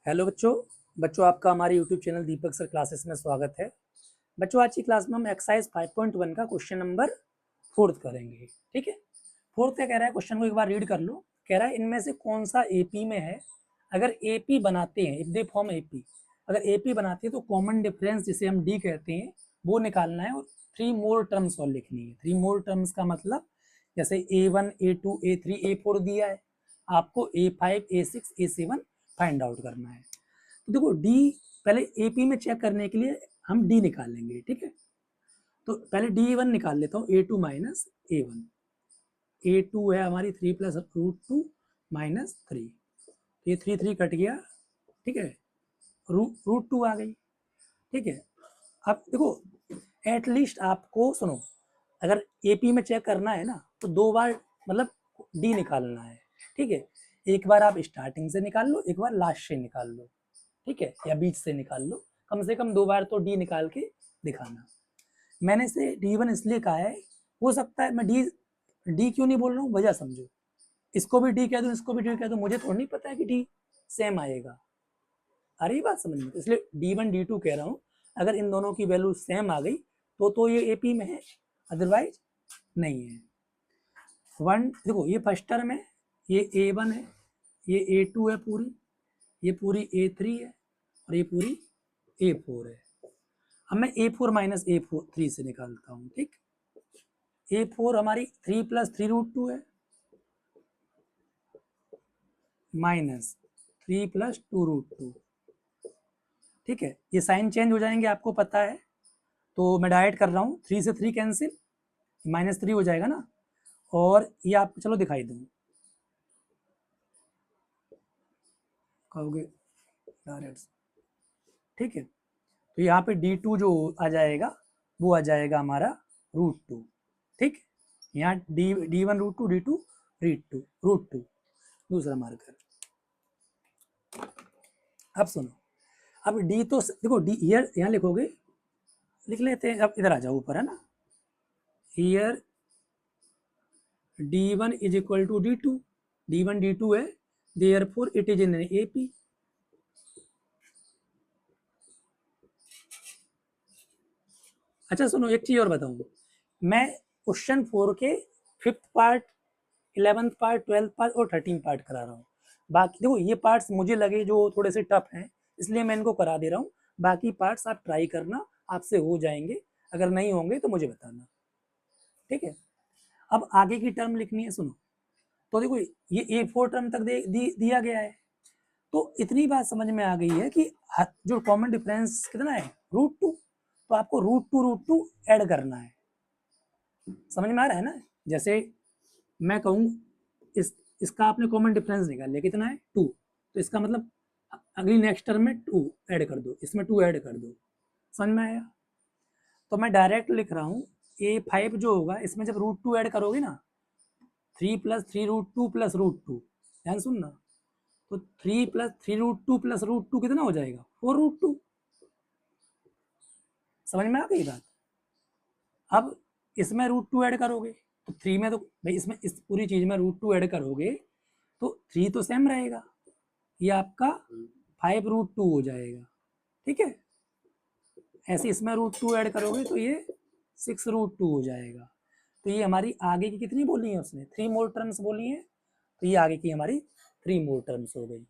Hello बच्चों आपका हमारे यूट्यूब चैनल दीपक सर क्लासेस में स्वागत है। बच्चों आज की क्लास में हम एक्सरसाइज 5.1 का क्वेश्चन नंबर 4 करेंगे। ठीक है, 4 क्या कह रहा है, क्वेश्चन को एक बार रीड कर लो। कह रहा है इनमें से कौन सा एपी में है। अगर एपी बनाते हैं, इफ दे फॉर्म एपी, अगर एपी बनाते हैं तो कॉमन डिफरेंस जिसे हम डी कहते हैं वो निकालना है और 3 मोर टर्म्स और लिखनी है। 3 मोर टर्म्स का मतलब जैसे A1 A2 A3 A4 दिया है, आपको A5 A6 A7 find out करना है। तो देखो डी पहले एपी में चेक करने के लिए हम डी निकाल लेंगे। ठीक है, तो पहले D1 निकाल लेता हूँ, A2 माइनस A1। A2 है हमारी 3 प्लस रूट 2 माइनस 3, तो ये 3 कट गया। ठीक है, रूट 2 आ गई। ठीक है, अब देखो एटलीस्ट आपको सुनो, अगर एपी में चेक करना है ना तो 2 बार मतलब डी निकालना है। ठीक है, एक बार आप स्टार्टिंग से निकाल लो, एक बार लास्ट से निकाल लो। ठीक है, या बीच से निकाल लो, कम से कम 2 बार तो डी निकाल के दिखाना। मैंने इसे D1 इसलिए कहा है, हो सकता है मैं डी क्यों नहीं बोल रहा हूँ, वजह समझो। इसको भी डी कह दूँ, इसको भी डी कह दूँ, मुझे थोड़ा नहीं पता है कि डी सेम आएगा। आ रही बात समझ में, इसलिए D1 D2 कह रहा हूँ। अगर इन दोनों की वैल्यू सेम आ गई तो ये एपी में है, अदरवाइज नहीं है। देखो ये फर्स्ट टर्म है, ये A1 है, ये A2 है पूरी, ये पूरी A3 है और ये पूरी A4 है। अब मैं A4 माइनस A3 से निकालता हूँ। ठीक, A4 हमारी 3 प्लस 3 रूट 2 है माइनस 3 प्लस 2 रूट 2। ठीक है, ये साइन चेंज हो जाएंगे आपको पता है, तो मैं डायरेक्ट कर रहा हूँ। 3 से 3 कैंसिल, -3 हो जाएगा ना, और ये आपको चलो दिखाई दूँ, कहोगे डायरेक्ट। ठीक है, तो यहाँ पे D2 जो आ जाएगा वो आ जाएगा हमारा रूट 2। ठीक, यहाँ D1 रूट 2, D2 रूट 2, दूसरा मार्कर। अब सुनो, अब डी तो देखो डी यहाँ लिखोगे, लिख लेते हैं। अब इधर आ जाओ ऊपर, है ना, here D1 is equal to D2, D1 D2 है, therefore it is in AP. अच्छा सुनो, एक चीज और बताऊं, मैं क्वेश्चन 4 के 5th part, 11th part, 12th part और 13th पार्ट करा रहा हूँ। बाकी देखो ये पार्ट्स मुझे लगे जो थोड़े से टफ हैं, इसलिए मैं इनको करा दे रहा हूँ। बाकी पार्ट्स आप ट्राई करना, आपसे हो जाएंगे, अगर नहीं होंगे तो मुझे बताना। ठीक है, अब आगे की टर्म लिखनी है। सुनो, तो देखो ये A4 टर्म तक दिया गया है, तो इतनी बात समझ में आ गई है कि जो कॉमन डिफरेंस कितना है, रूट 2, तो आपको रूट टू ऐड करना है। समझ में आ रहा है ना, जैसे मैं कहूँ इसका आपने कॉमन डिफरेंस निकाल लिया, कितना है 2, तो इसका मतलब अगली नेक्स्ट टर्म में 2 ऐड कर दो, इसमें 2 ऐड कर दो। समझ में आया, तो मैं डायरेक्ट लिख रहा हूँ A5 जो होगा, इसमें जब रूट 2 ऐड करोगे ना, 3 प्लस 3 रूट 2 प्लस रूट 2, ध्यान सुनना, तो 3 प्लस 3 रूट 2 प्लस रूट 2 कितना हो जाएगा, 4 रूट 2। समझ में आ गई बात। अब इसमें रूट 2 ऐड करोगे तो 3 में, तो भाई इसमें इस पूरी चीज में रूट 2 ऐड करोगे तो 3 तो सेम रहेगा, ये आपका 5 रूट 2 हो जाएगा। ठीक है, ऐसे इसमें रूट 2 ऐड करोगे तो ये 6 रूट 2 हो जाएगा। तो ये हमारी आगे की कितनी बोली है उसने, 3 मोर टर्म्स बोली है, तो ये आगे की हमारी 3 मोर टर्म्स हो गई।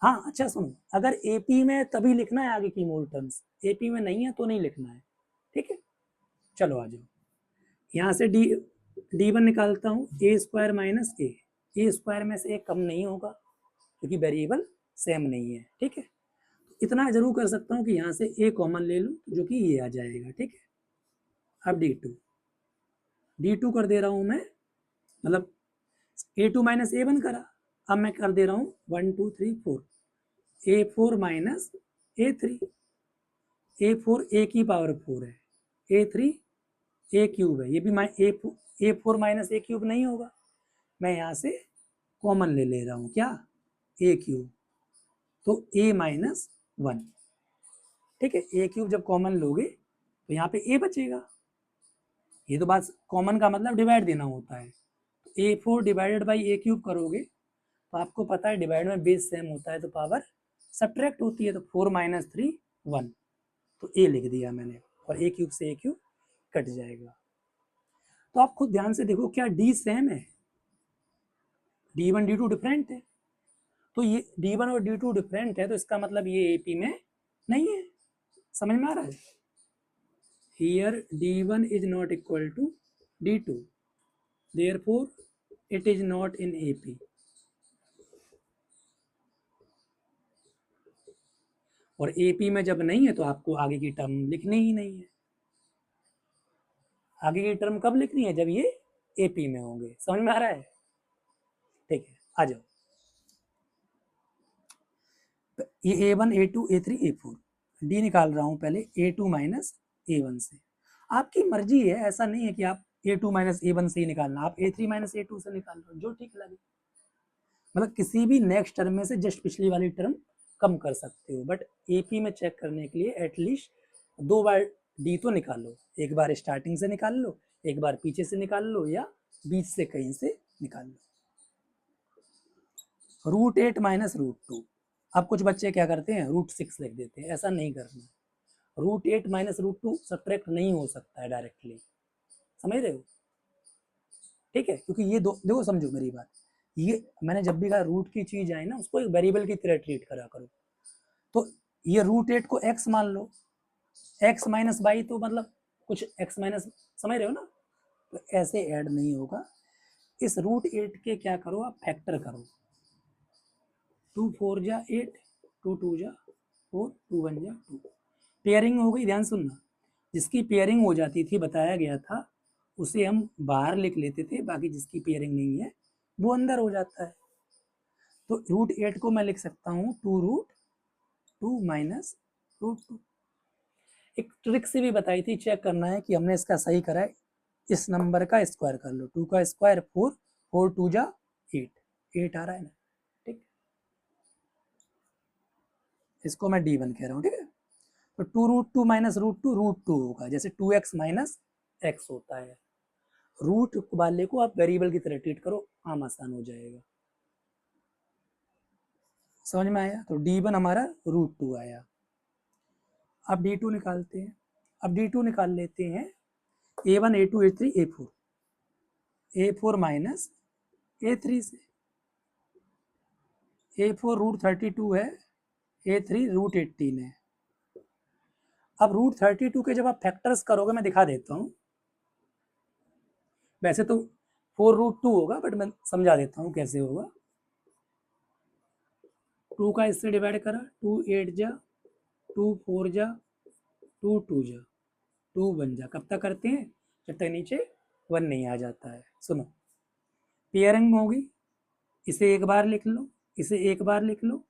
हाँ अच्छा सुनो, अगर एपी में तभी लिखना है आगे की मोर टर्म्स, एपी में नहीं है तो नहीं लिखना है। ठीक है, चलो आ जाओ, यहाँ से D1 निकालता हूँ, A square minus A square में से एक कम नहीं होगा क्योंकि वेरिएबल सेम नहीं है। ठीक है, इतना जरूर कर सकता हूँ कि यहाँ से A कॉमन ले लूँ जो कि ये आ जाएगा। ठीक है, अब D2 कर दे रहा हूँ मैं, मतलब A2 माइनस A1 करा, अब मैं कर दे रहा हूँ 1 2 3 4, A4 minus A3, A4 A की पावर 4 है, A3 A क्यूब है, ये भी A4 माइनस A क्यूब नहीं होगा, मैं यहाँ से कॉमन ले रहा हूँ, क्या, A क्यूब, तो A माइनस 1। ठीक है, A क्यूब जब कॉमन लोगे तो यहाँ पे A बचेगा, ये तो बात, कॉमन का मतलब डिवाइड देना होता है, तो A4 divided by A cube करोगे तो आपको पता है डिवाइड में बेस सेम होता है तो पावर सब्ट्रैक्ट होती है तो 4 माइनस 3 1, तो ए लिख दिया मैंने, और ए क्यूब से ए क्यूब कट जाएगा। तो आप खुद ध्यान से देखो, क्या डी सेम है? D1 D2 डिफरेंट है, तो ये D1 और D2 डिफरेंट है, तो इसका मतलब ये AP में नहीं है। समझ में आ रहा है? Here D1 is not equal to D2, therefore it is not in AP। और AP में जब नहीं है तो आपको आगे की टर्म लिखनी ही नहीं है। आगे की टर्म कब लिखनी है? जब ये AP में होंगे। समझ में आ रहा है? ठीक है, आ जाओ। ये A1 A2 A3 A4, D निकाल रहा हूं पहले A2 माइनस A1 से। आपकी मर्जी है, ऐसा नहीं है कि आप A2 माइनस A1 से ही निकालना, आप A3 माइनस A2 से निकाल लो, जो ठीक लगे। मतलब किसी भी नेक्स्ट टर्म में से जस्ट पिछली वाली टर्म कम कर सकते हो, बट AP में चेक करने के लिए एटलीस्ट 2 बार डी तो निकालो। एक बार स्टार्टिंग से निकाल लो, एक बार पीछे से निकाल लो, या बीच से कहीं से निकाल लो। √8 माइनस √2, अब कुछ बच्चे क्या करते हैं, √6 लिख देते हैं। ऐसा नहीं करना। √8 माइनस √2 सब्ट्रैक्ट नहीं हो सकता है डायरेक्टली। समझ रहे हो? ठीक है, क्योंकि ये दो, देखो समझो मेरी बात, ये मैंने जब भी कहा रूट की चीज आए ना, उसको एक वेरिएबल की तरह ट्रीट करा करो। तो ये √8 को x मान लो, x माइनस बाई, तो मतलब कुछ x माइनस, समझ रहे हो ना? तो ऐसे ऐड नहीं होगा। इस √8 के क्या करो, आप फैक्टर करो। 2 4 जा 8, 2 2 जा 4, 2 1 जा 2। पेयरिंग हो गई, ध्यान सुनना। जिसकी पेयरिंग हो जाती थी, बताया गया था, उसे हम बाहर लिख लेते थे, बाकी जिसकी पेयरिंग नहीं है वो अंदर हो जाता है। तो √8 को मैं लिख सकता हूँ 2√2 माइनस √2। एक ट्रिक से भी बताई थी, चेक करना है कि हमने इसका सही करा है। इस नंबर का स्क्वायर कर लो, 2 का स्क्वायर 4, 4 2 जा 8, 8 आ रहा है ना? ठीक, इसको मैं D1 कह रहा हूँ। ठीक है, तो 2√2 माइनस √2 √2 होगा, जैसे 2x माइनस x होता है। रूट वाले को आप वेरिएबल की तरह ट्रीट करो, आम आसान हो जाएगा। समझ में आया? तो D1 हमारा √2 आया। अब D2 निकालते हैं। अब D2 निकाल लेते हैं, A1 A2 A3 A4, A4 minus A3 से। A4 √32 है, A3 √18 है। अब √32 के जब आप फैक्टर्स करोगे, मैं दिखा देता हूँ। वैसे तो 4√2 होगा, बट मैं समझा देता हूँ कैसे होगा। 2 का इससे डिवाइड करा, 2 8 जा, 2 4 जा, 2 2 जा, 2 1 जा। कब तक करते हैं? जब तक नीचे 1 नहीं आ जाता है। सुनो, पेयरिंग होगी, इसे एक बार लिख लो, इसे एक बार लिख लो।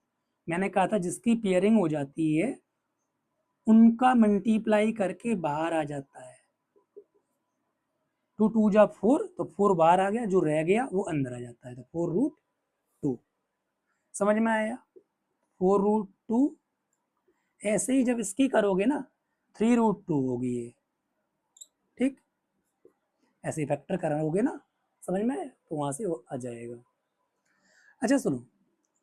मैंने कहा था जिसकी पेयरिंग हो जाती है उनका मल्टीप्लाई करके बाहर आ जाता है। 2 2 जा 4, तो 4 बाहर आ गया, जो रह गया वो अंदर आ जाता है, तो 4√2। समझ में आया? 4√2। ऐसे ही जब इसकी करोगे ना, 3√2 होगी ये। ठीक, ऐसे ही फैक्टर करोगे ना, समझ में आया? तो वहां से वो आ जाएगा। अच्छा सुनो,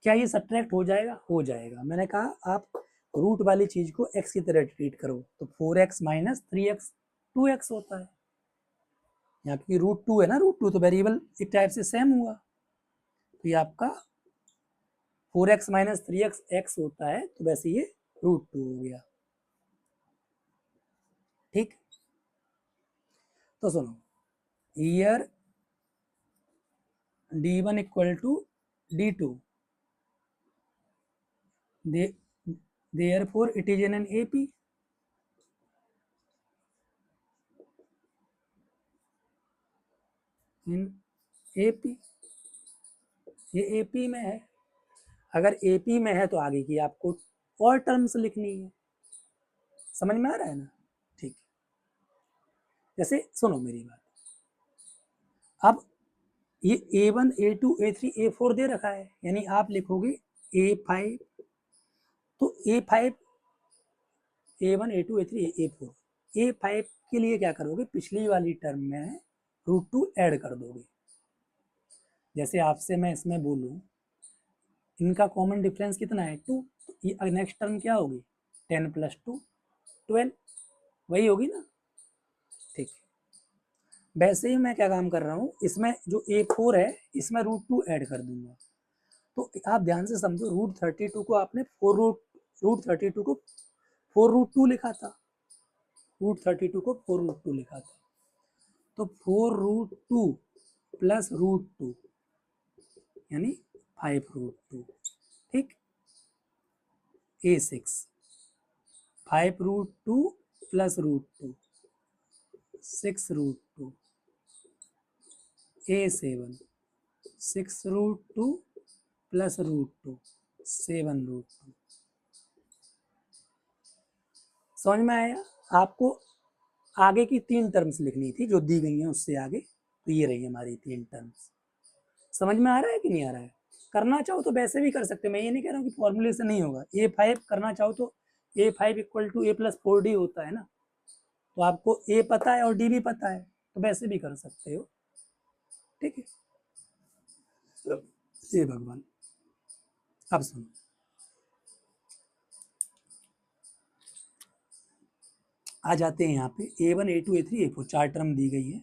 क्या ये सब्ट्रैक्ट हो जाएगा? हो जाएगा। मैंने कहा आप रूट वाली चीज को x की तरह ट्रीट करो, तो 4x माइनस 3x 2x होता है। यहाँ क्योंकि √2 है ना, √2 तो वेरिएबल एक टाइप से सेम हुआ, तो ये आपका 4x माइनस 3x x होता है, तो वैसे ये √2 हो गया। ठीक, तो सुनो, here D1 equal to D2, therefore it is in an AP। In AP, ये AP में है। अगर AP में है तो आगे की आपको और टर्म्स लिखनी है। समझ में आ रहा है ना? ठीक, जैसे सुनो मेरी बात। अब ये A1 A2 A3 A4 दे रखा है, यानी आप लिखोगे A5, तो A5 A1 A2 A3 A4, A5 के लिए क्या करोगे, पिछली वाली टर्म में √2 ऐड कर दोगे। जैसे आपसे मैं इसमें बोलूं इनका कॉमन डिफरेंस कितना है 2, तो नेक्स्ट टर्म क्या होगी 10 + 2 12, वही होगी ना। ठीक है, वैसे ही मैं क्या काम कर रहा हूँ, इसमें जो A4 है इसमें √2 ऐड कर दूंगा। तो आप ध्यान से समझो, √32 को आपने √32 को 4√2 लिखा था, √32 को 4√2 लिखा था, तो 4√2 प्लस √2 यानी 5√2। ठीक, A6 5√2 प्लस √2 6√2, A7 6√2 प्लस √2 7√2। समझ में आया? आपको आगे की 3 टर्म्स लिखनी थी जो दी गई हैं उससे आगे, तो ये रही हमारी 3 टर्म्स। समझ में आ रहा है कि नहीं आ रहा है? करना चाहो तो वैसे भी कर सकते हैं, मैं ये नहीं कह रहा हूँ कि फॉर्मूले से नहीं होगा। A5 करना चाहो तो A5 = A + 4D होता है ना, तो आपको A पता है और D भी पता है, तो वैसे भी कर सकते हो। ठीक है, हे भगवान। अब सुनो, आ जाते हैं यहाँ पे A1 A2 A3 A4 4 term दी गई है।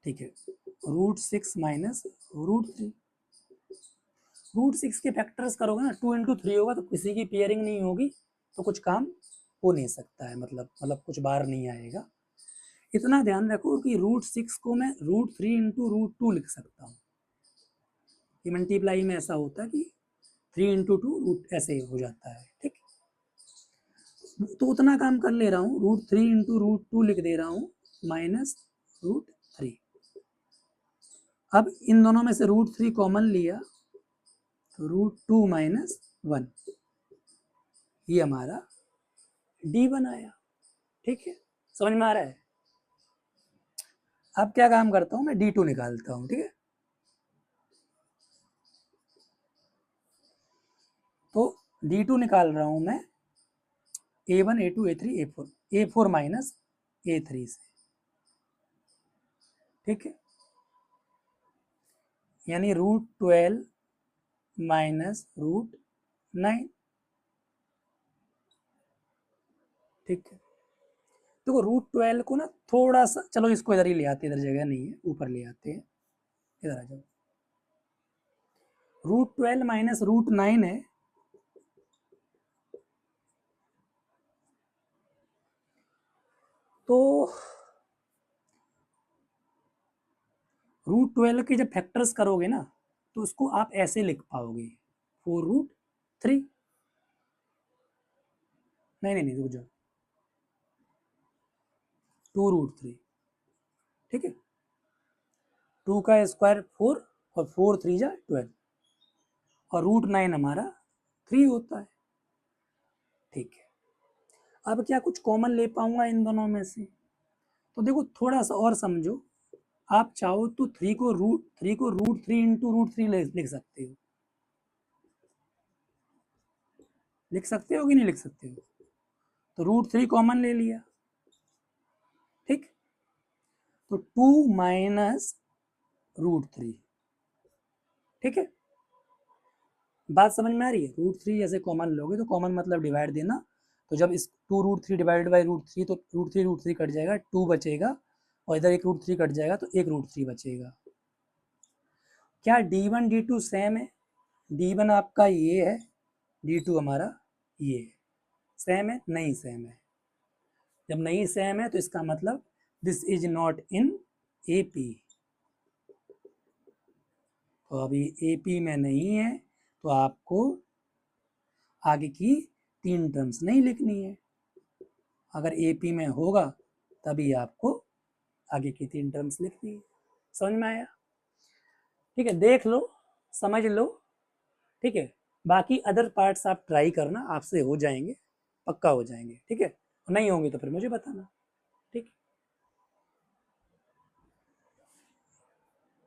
ठीक है, √6 माइनस √3, √6 के फैक्टर्स करोगे ना 2 × 3 होगा, तो किसी की पेयरिंग नहीं होगी, तो कुछ काम हो नहीं सकता है, मतलब कुछ बाहर नहीं आएगा। इतना ध्यान रखो कि √6 को मैं √3 × √2 लिख सकता हूँ। ये मल्टीप्लाई में ऐसा होता है कि 3 × 2 ऐसे हो जाता है। ठीक, तो उतना काम कर ले रहा हूँ, √3 × √2 लिख दे रहा हूँ माइनस √3। अब इन दोनों में से √3 कॉमन लिया, तो √2 माइनस 1, ये हमारा D1 आया। ठीक है, समझ में आ रहा है? अब क्या काम करता हूँ, मैं D2 निकालता हूँ। ठीक है, तो D2 निकाल रहा हूँ मैं A1 A2 A3 A4 A4 minus A3 से। ठीक है, यानी √12 माइनस √9। ठीक है, देखो √12 को ना थोड़ा सा, चलो इसको इधर ही ले आते, इधर जगह नहीं है, ऊपर ले आते हैं, इधर आ जाओ। √12 माइनस √9 है, तो √12 के जब फैक्टर्स करोगे ना, तो उसको आप ऐसे लिख पाओगे 4√3। नहीं रुक जाओ, 2√3। ठीक है, 2 का स्क्वायर 4 और 4 3 जा 12, और √9 हमारा 3 होता है। ठीक है, अब क्या कुछ कॉमन ले पाऊंगा इन दोनों में से? तो देखो थोड़ा सा और समझो, आप चाहो तो 3 को √3 × √3 लिख सकते हो। लिख सकते हो कि नहीं लिख सकते हो? तो √3 कॉमन ले लिया। ठीक, तो 2 माइनस √3। ठीक है, बात समझ में आ रही है? √3 जैसे कॉमन लोगे तो कॉमन मतलब डिवाइड देना, तो जब इस 2√3 डिवाइडेड बाई √3, तो √3 कट जाएगा, 2 बचेगा, और इधर एक √3 कट जाएगा, तो एक √3 बचेगा। क्या D1 D2 सेम है? D1 आपका ये है, D2 हमारा ये है, सेम है? नहीं सेम है। जब नहीं सेम है तो इसका मतलब this is not in AP। तो अभी AP में नहीं है, तो आपको आगे की 3 टर्म्स नहीं लिखनी है। अगर AP में होगा तभी आपको आगे की 3 टर्म्स लिखनी है। समझ में आया? ठीक है, देख लो, समझ लो। ठीक है, बाकी अदर पार्ट्स आप ट्राई करना, आपसे हो जाएंगे, पक्का हो जाएंगे। ठीक है, नहीं होंगे तो फिर मुझे बताना। ठीक है।